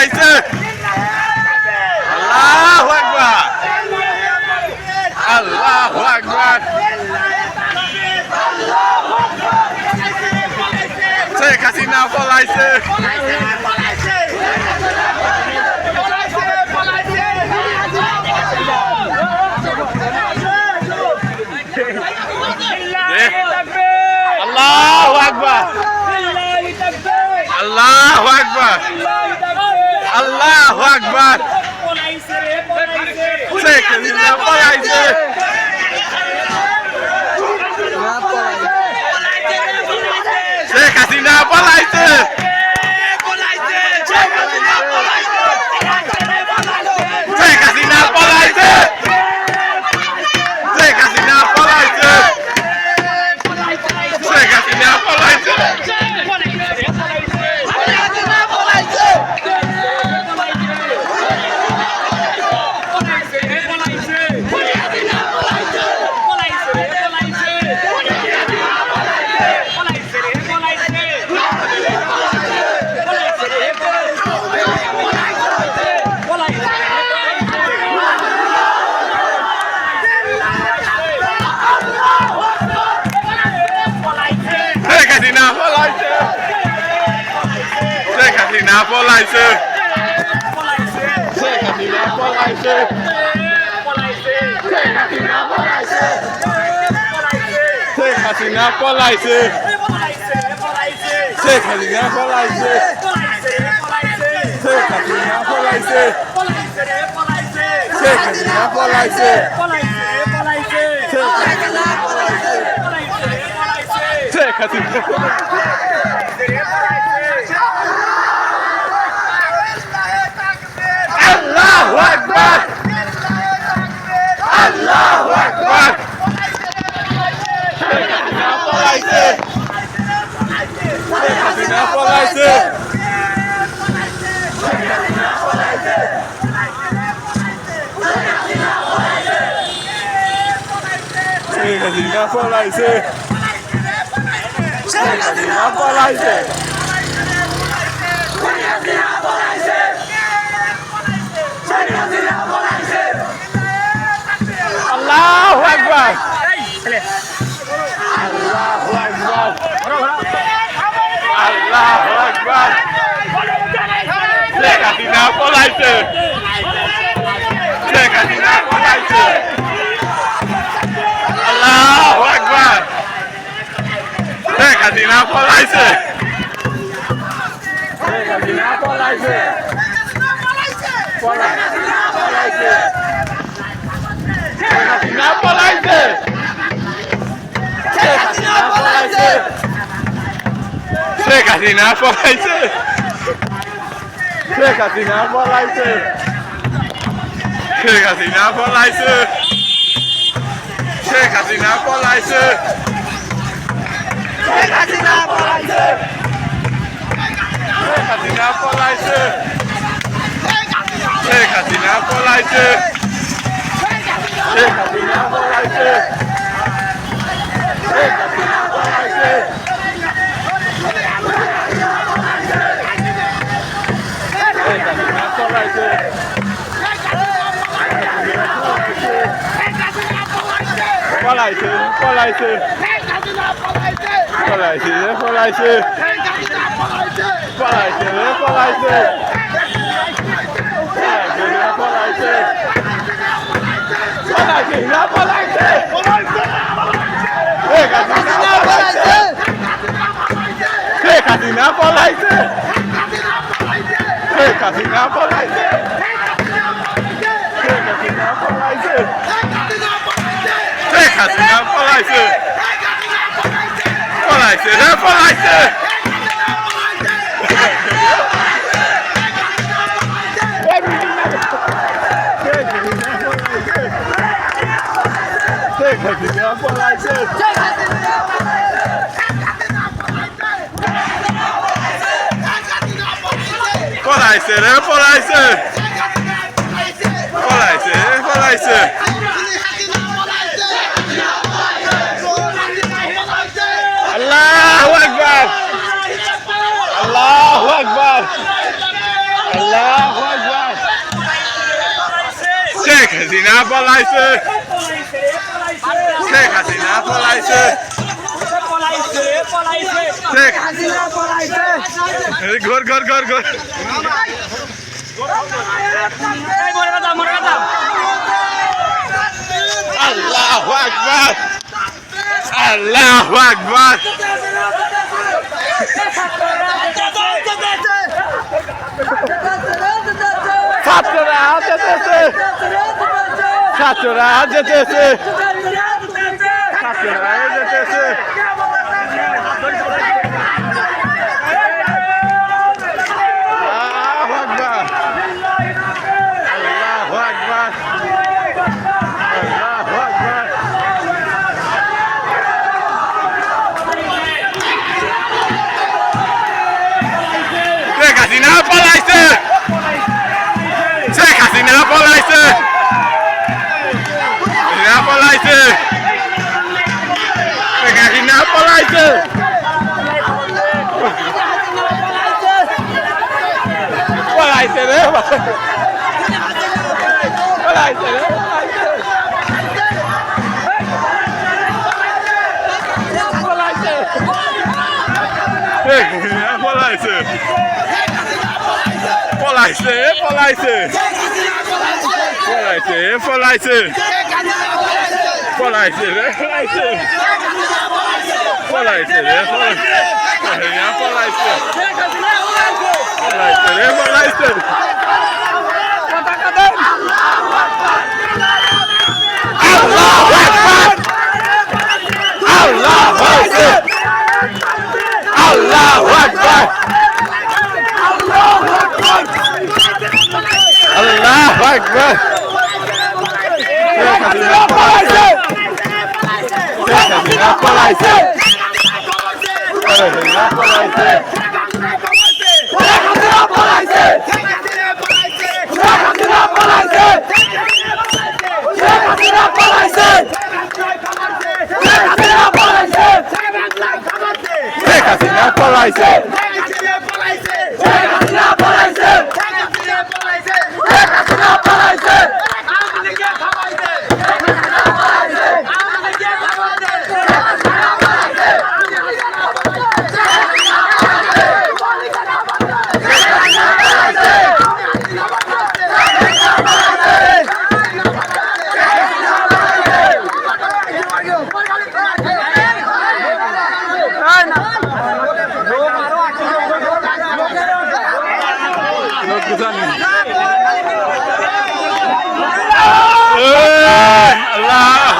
পলাইছে আল্লাহু আকবার আল্লাহু আকবার শেখ হাসিনা পলাইছে আল্লাহু আকবার আল্লাহু আকবার আল্লাহু আকবার শেখ হাসিনা পলাইছে শেখ হাসিনা পলাইছে শেখ হাসিনা পলাইছে শেখ হাসিনা পলাইছে শেখ হাসিনা পলাইছে শেখ হাসিনা পলাইছে শেখ হাসিনা পলাইছে শেখ হাসিনা পলাইছে শেখ হাসিনা পলাইছে শেখ হাসিনা পলাইছে শেখ হাসিনা পলাইছে শেখ হাসিনা পলাইছে শেখ হাসিনা আল্লাহু আকবার আল্লাহু আকবার শেখ হাসিনা পলাইছে শেখ হাসিনা পলাইছে শেখ হাসিনা পলাইছে শেখ হাসিনা পলাইছে শেখ হাসিনা পলাইছে আল্লাহু আকবার আল্লাহু আকবার আল্লাহু আকবার শেখ হাসিনা পলাইছে শেখ হাসিনা পলাইছে আল্লাহু আকবার শেখ হাসিনা পলাইছে শেখ হাসিনা পলাইছে পলাইছে শেখ হাসিনা পলাইছে শেখ হাসিনা পলাইছে শেখ হাসিনা পলাইছে শেখ হাসিনা পলাইছে শেখ হাসিনা পলাইছে শেখ হাসিনা পলাইছে শেখ হাসিনা পলাইছে শেখ হাসিনা পলাইছে শেখ হাসিনা পলাইছে শেখ হাসিনা পলাইছে শেখ হাসিনা পলাইছে শেখ হাসিনা পলাইছে পলাইছে পলাইছে পলাইছে পলাইছে পলাইছে পলাইছে পলাইছে Polaise, Polaise, শেখ হাসিনা পলাইছে শেখ হাসিনা পলাইছে শেখ হাসিনা পলাইছে শেখ হাসিনা পলাইছে পলাইছে রে পলাইছে শেখ হাসিনা পলাইছে পলাইছে রে পলাইছে পলাইছে পলাইছে আল্লাহু আকবার আল্লাহু আকবার আল্লাহ হাসিনা পলাইছে শেখ হাসিনা পলাইছে শেখ ঘর ঘর ঘর ঘর আল্লাহু আকবার আল্লাহু আকবার ছাত্ররা যেতেছে ছাত্ররা যেতেছে ছাত্ররা যেতেছে আল্লাহু আকবার আল্লাহু আকবার আল্লাহু আকবার শেখ হাসিনা পলাইছে শেখ হাসিনা পলাইছে পলাইছে শেখ হাসিনা পলাইছে পলাইছে রে পলাইছে রে পলাইছে শেখ হাসিনা পলাইছে পলাইছে পলাইছে পলাইছে পলাইছে পলাইছে রে পলাইছে পলাইছে রে পলাইছে পলাইছে রে পলাইছে আল্লাহু আকবার আল্লাহু আকবার আল্লাহু আকবার আল্লাহু আকবার পলাইছে পলাইছে Allah